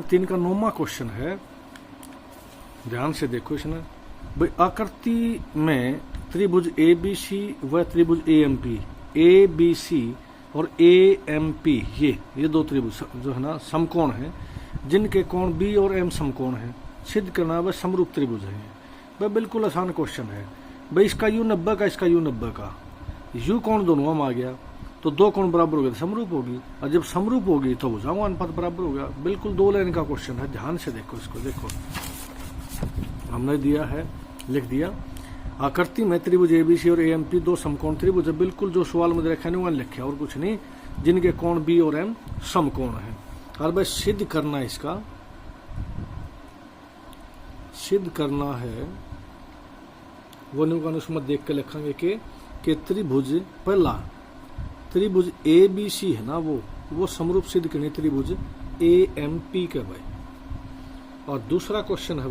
3 का 9वां क्वेश्चन है, ध्यान से देखो इसमें। भाई आकृति में त्रिभुज ABC व त्रिभुज AMP, ABC और AMP ये दो त्रिभुज जो है ना समकोण है, जिनके कोण B और M समकोण है, सिद्ध करना वह समरूप त्रिभुज है। वह बिल्कुल आसान क्वेश्चन है भाई। इसका U 90 का, इसका U 90 का, U कोण दोनों में आ गया तो दो कोण बराबर हो गए तो समरूप होगी, और जब समरूप होगी तो भुजाओं अनुपात बराबर हो गया। बिल्कुल 2 लाइन का क्वेश्चन है, ध्यान से देखो इसको। देखो हमने दिया है, लिख दिया आकृति में त्रिभुज ABC और AMP दो समकोण त्रिभुज है। बिल्कुल जो सवाल में रखा नहीं वहां लिखे, और कुछ नहीं, जिनके कोण B और M समकोण है। और भाई सिद्ध करना, इसका सिद्ध करना है वो न्यूकान उसमें देख के लिखेंगे कि त्रिभुज, पहला त्रिभुज ABC है ना, वो समरूप सिद्ध करनी त्रिभुज AMP के भाई। और दूसरा क्वेश्चन है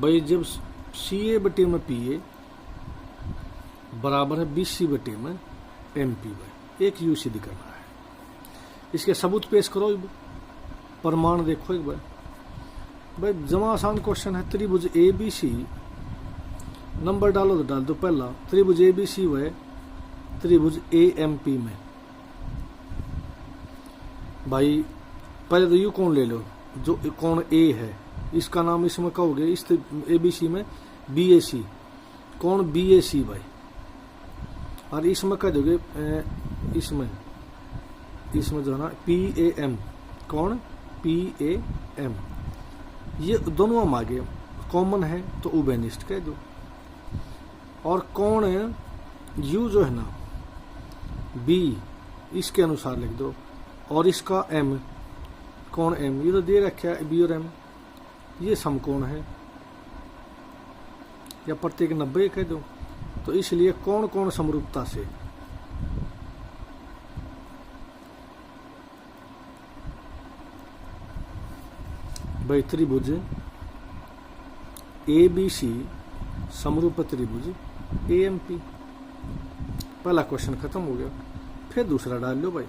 भाई जब CA बटे में PA बराबर है BC बटे में MP भाई, एक U सिद्ध करना है। इसके सबूत पेश करो, प्रमाण देखो एक भाई जमा आसान क्वेश्चन है। त्रिभुज ABC, नंबर डालो तो डाल दो। पहला त्रिभुज ABC व त्रिभुज AMP में भाई पहले तो यू कोण ले लो, जो कोण A है इसका नाम इसमें कहोगे, इस ABC में BAC, कोण BAC भाई। और इसमें कह दोगे इसमें जो है ना PAM, कोण PAM, ये दोनों हम आगे कॉमन है तो उभयनिष्ठ कह दो। और कोण U जो है ना B, इसके अनुसार लिख दो। और इसका M, कोण M, ये तो दे रखा है B और M, ये समकोण है, या प्रत्येक 90 कह दो। तो इसलिए कोण कोण समरूपता से भाई त्रिभुज ABC समरूप त्रिभुज AMP। पहला क्वेश्चन खत्म हो गया। फिर दूसरा डाल लो भाई,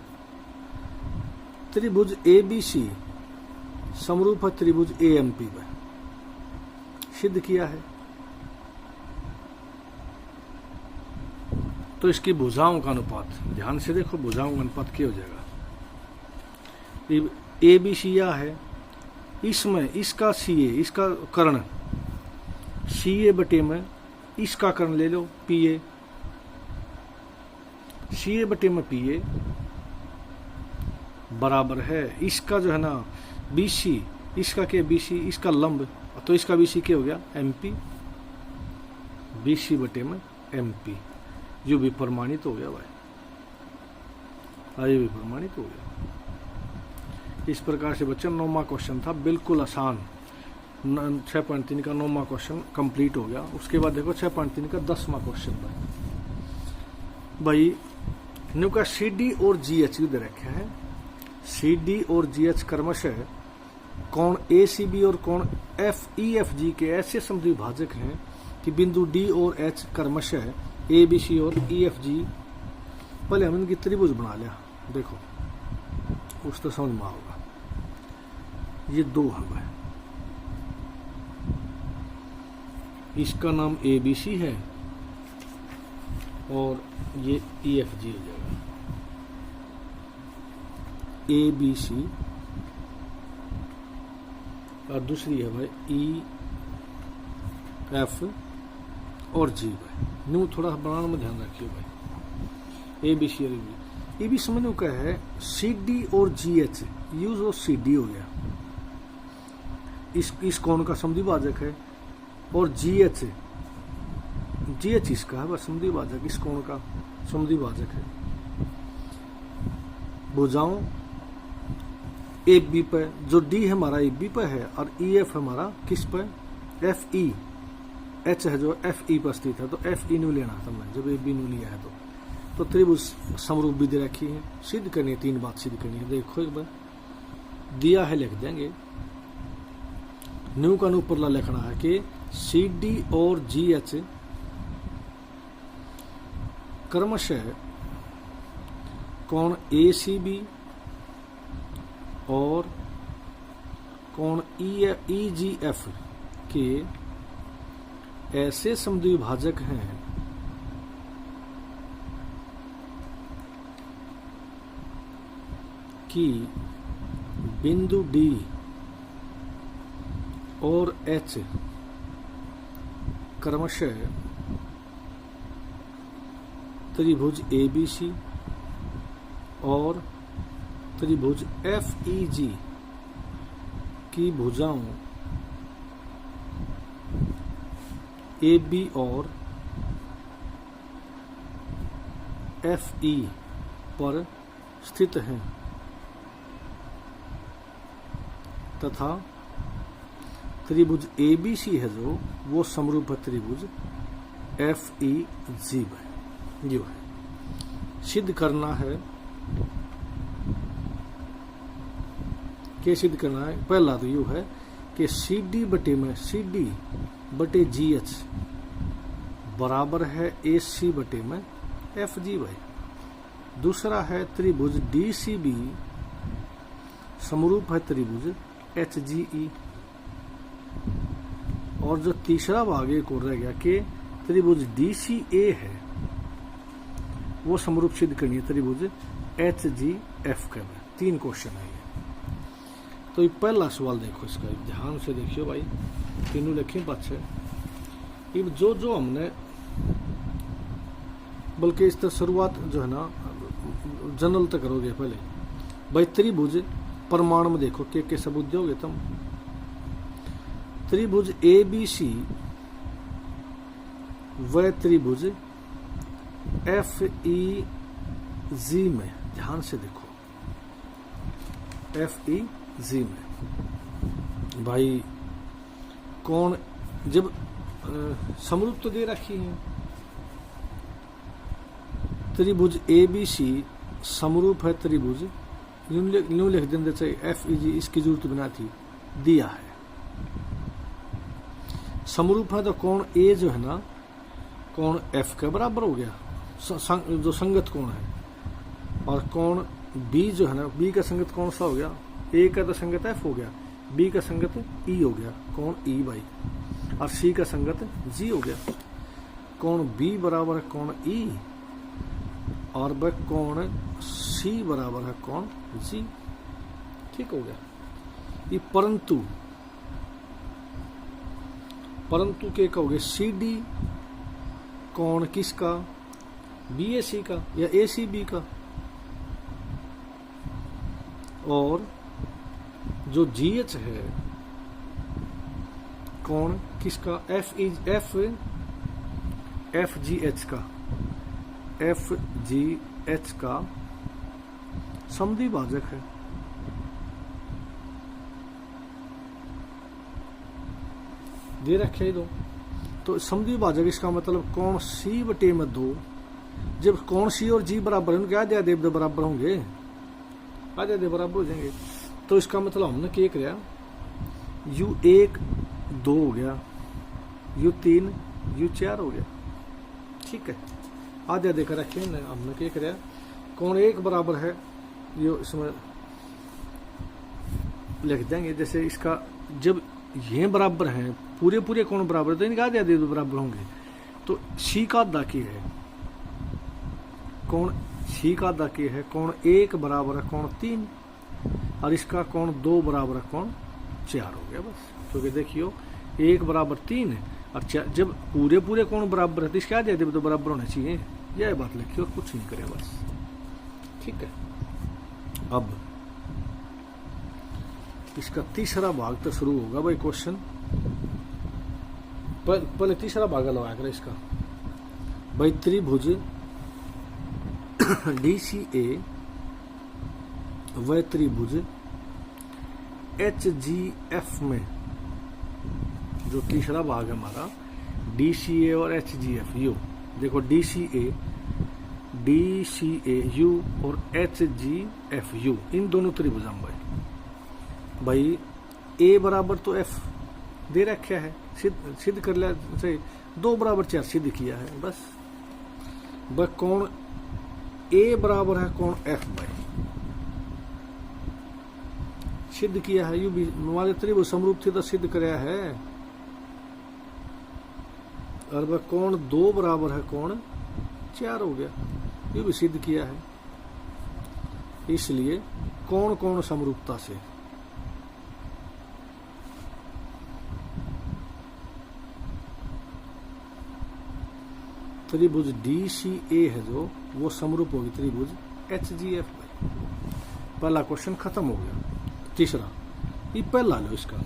त्रिभुज ABC समरूप त्रिभुज AMP भाई, सिद्ध किया है। तो इसकी भुजाओं का अनुपात ध्यान से देखो, भुजाओं का अनुपात क्या हो जाएगा। ABC यह है, इसमें इसका CA, इसका कर्ण CA बटे में इसका कर्ण ले लो PA, CA बटे में PA बराबर है इसका जो है ना BC, इसका क्या BC, इसका लंब, तो इसका BC क्या हो गया MP, BC बटे में MP। ये भी प्रमाणित हो गया भाई, ये भी प्रमाणित हो गया। इस प्रकार से बच्चों 9वां क्वेश्चन था, बिल्कुल आसान। 6.3 का 9वां क्वेश्चन कंप्लीट हो गया। उसके बाद देखो 6.3 का 10वां क्वेश्चन भाई न्यू का CD और GH दे रखे हैं। CD और GH क्रमशः कोण ACB और कोण FEFG के ऐसे समद्विभाजक हैं कि बिंदु D और H क्रमशः ABC और EFG। पहले हम इनकी त्रिभुज बना लिया, देखो उस तो समझ में होगा। ये दो है, इसका नाम ABC है और ये EFG हो जाएगा। ABC और दूसरी है भाई EF और G भाई। न्यू थोड़ा बनाने में ध्यान रखिए भाई। ABC और EB, ये भी समझो क्या है। CD और GH, यूज और CD हो गया, इस कोण का समद्विभाजक है। और GH इसका है बस समद्विभाजक, इस कोण का समद्विभाजक है। भुजाओं AB पे, जो D हमारा AB पे है और EF हमारा किस पे, FE, H है जो FE पर स्थित है, तो FE न्यू लेना था मैं, जब AB न्यू लिया है तो त्रिभुज समरूप विधि रखी है। सिद्ध करनी है, 3 बात सिद्ध करनी है। देखो एक बार दिया है, लिख देंगे। न्यू का ऊपर ला लिखना है कि CD और GH क्रमशः कोण ACB और कोण ई जी एफ के ऐसे समद्विभाजक हैं कि बिंदु डी और एच क्रमशः त्रिभुज एबीसी और त्रिभुज एफईजी की भुजाओं ए बी और एफ ई पर स्थित हैं तथा त्रिभुज ए बी सी है जो वो समरूप है त्रिभुज एफ ई जी है। जो है सिद्ध करना है, क्या सिद्ध करना है? पहला तो यू है कि सी डी बटे में सी डी बटे जी एच बराबर है ए सी बटे में एफ जी वाई। दूसरा है त्रिभुज डी सी बी समरूप है त्रिभुज एच जी ई। और जो तीसरा भाग एक और रह गया कि त्रिभुज डी सी ए है वो समरूप सिद्ध करनी है त्रिभुज एच जी एफ का। 3 क्वेश्चन है ये। तो ये पहला सवाल देखो, इसका ध्यान से देखियो भाई, तीनों लिखे पाछे। अब जो हमने बल्कि इस तरह शुरुआत जो है ना जनरल तक करोगे पहले भाई। त्रिभुज प्रमाण में देखो के सबूत दोगे तुम। त्रिभुज ए बी सी व त्रिभुज एफ ई जी में, ध्यान से देखो, एफ ई जी में भाई कौन जब समरूप तो दे रखी है, त्रिभुज ए बी सी समरूप है त्रिभुज, यूं लिख देंगे चाहिए एफ ई जी, इसकी जरूरत बना थी, दिया है समरूप है। तो कोण ए जो है ना कोण एफ के बराबर हो गया, जो संगत कोण है। और कोण बी जो है ना, बी का संगत कौन सा हो गया? ए का तो संगत एफ हो गया, बी का संगत ई हो गया, कोण ई बाई। और सी का संगत जी हो गया, कोण बी बराबर है कोण ई और वह कोण सी बराबर है कोण जी। ठीक हो गया ये। परंतु के कहोगे सी डी कोण किसका? बी ए सी का या ए सी बी का। और जो जी एच है कोण किसका? एफ जी एच का, एफ जी एच का समद्विभाजक है। दे रखे दो तो समद्विभाजक, इसका मतलब कोण सी बटे में 2। जब कोण सी और जी बराबर है, उनके आधे आधे बराबर होंगे, आधे आधे बराबर हो जाएंगे। तो इसका मतलब हमने क्या किया, यू 1 2 हो गया, यू 3 यू 4 हो गया। ठीक है, आधे आधे कर रखे हमने क्या किया, कोण 1 बराबर है, ये इसमें लिख देंगे। जैसे इसका जब ये बराबर हैं, पूरे पूरे कोण बराबर है, तो इनके आधे आधे बराबर होंगे। तो सी का आधा की है, कोण सी का आधा की है, कोण 1 बराबर है कोण 3 और इसका कोण 2 बराबर है कोण 4 हो गया बस। क्योंकि देखियो 1 बराबर 3 और 4, जब पूरे पूरे कोण बराबर है तो इसके आधे आधे तो बराबर होने चाहिए। यह बात लिखियो और कुछ नहीं करे बस। ठीक है, अब इसका तीसरा भाग तो शुरू होगा भाई क्वेश्चन। पहले तीसरा भाग लगाया कर इसका भाई। त्रिभुज डी सी ए व त्रिभुज एच जी एफ में, जो तीसरा भाग है हमारा, डी सी ए और एच जी एफ यू। देखो डी सी ए यू और एच जी एफ यू, इन दोनों त्रिभुजां भाई ए बराबर तो एफ दे रखा है, सिद्ध कर लिया, 2 बराबर 4 सिद्ध किया है बस। वह कोण ए बराबर है कोण एफ बाई सिद्ध किया है, यू भी हमारे त्रिभुज समरूप थे तो सिद्ध कराया है। और वह कोण 2 बराबर है कोण 4 हो गया, ये भी सिद्ध किया है। इसलिए कोण कोण समरूपता से त्रिभुज DCA है जो वो समरूप होगी त्रिभुज HGFY। पहला क्वेश्चन खत्म हो गया। तीसरा, ये पहला लो इसका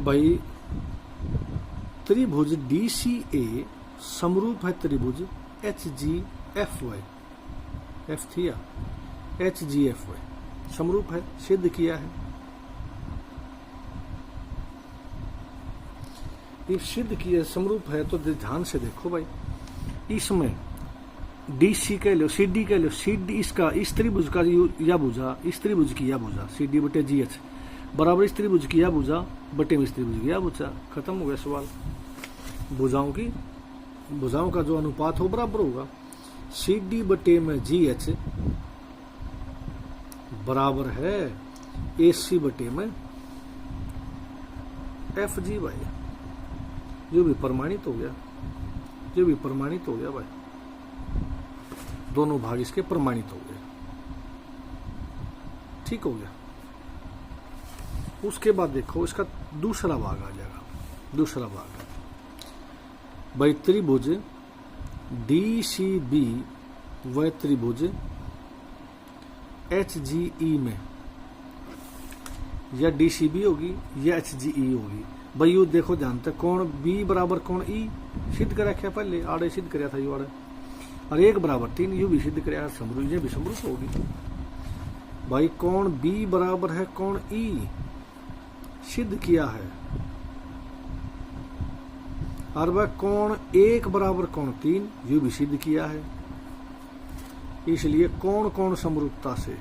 भाई, त्रिभुज DCA समरूप है त्रिभुज HGFY। F थी या HGFY समरूप है, सिद्ध किया है। ये सिद्ध किया समरूप है तो ध्यान से देखो भाई, इसमें DC कह लो, CD कह लो, CD इसका इस त्रिभुज का या भुजा, इस त्रिभुज की या भुजा CD बटे GH बराबर इस त्रिभुज की या भुजा बटे में इस त्रिभुज की या भुजा। खत्म हो गया सवाल। भुजाओं का जो अनुपात हो बराबर होगा। CD बटे में GH बराबर है AC बटे में FGY। जो भी प्रमाणित हो गया, जो भी प्रमाणित हो गया भाई, दोनों भाग इसके प्रमाणित हो गए। ठीक हो गया। उसके बाद देखो इसका दूसरा भाग आ जाएगा। दूसरा भाग भाई, त्रिभुज DCB व त्रिभुज HGE में, या DCB होगी या HGE होगी भाई। यू देखो ध्यान तक, कोण B बराबर कोण E सिद्ध करा क्या पहले, आड़े सिद्ध कराया था यू आड़े, और 1 बराबर 3 यू भी सिद्ध कराया, समरूप ये भी समरूप होगी भाई। कोण B बराबर है कोण E सिद्ध किया है, और वह कोण 1 बराबर कोण 3 यू भी सिद्ध किया है। इसलिए कोण कोण समरूपता से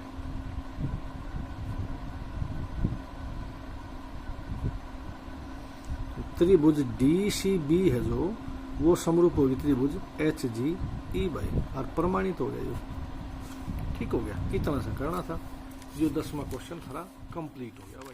त्रिभुज DCB है जो वो समरूप होगी त्रिभुज HGE भाई, और प्रमाणित हो गया। ठीक हो गया। इतना सा करना था। जो 10वां क्वेश्चन था कंप्लीट हो गया भाई।